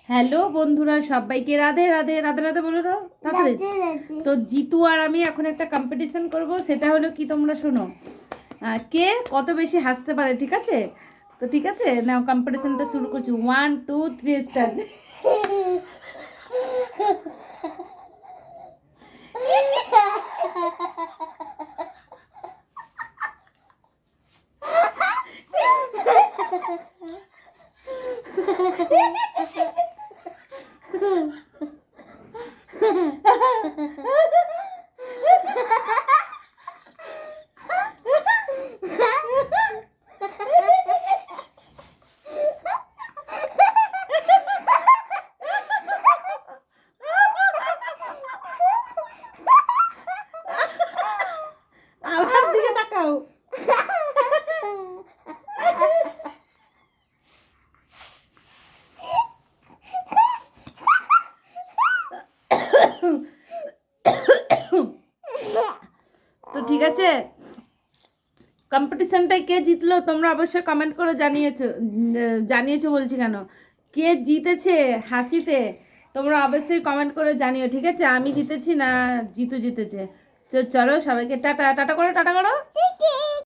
Hello বন্ধুরা, সবাইকে রাধে রাধে রাধে রাধে বলো তো তাড়াতাড়ি। তো জিতু আর আমি এখন একটা কম্পিটিশন করব, সেটা হলো কি তোমরা শোনো, কে কত বেশি হাসতে পারে, ঠিক আছে? তো ঠিক আছে, নাও কম্পিটিশনটা শুরু করছি। 1 2 3 স্টার্ট। আমার দিকে তাকাও। তো ঠিক আছে, কম্পিটিশনটাই কে জিতলো তোমরা অবশ্যই কমেন্ট করে জানিয়েছো বলছি কেন, কে জিতেছে হাসিতে তোমরা অবশ্যই কমেন্ট করে জানিও, ঠিক আছে? আমি জিতেছি না জিতু জিতেছে। চলো সবাইকে টাটা টাটা করো, টাটা করো।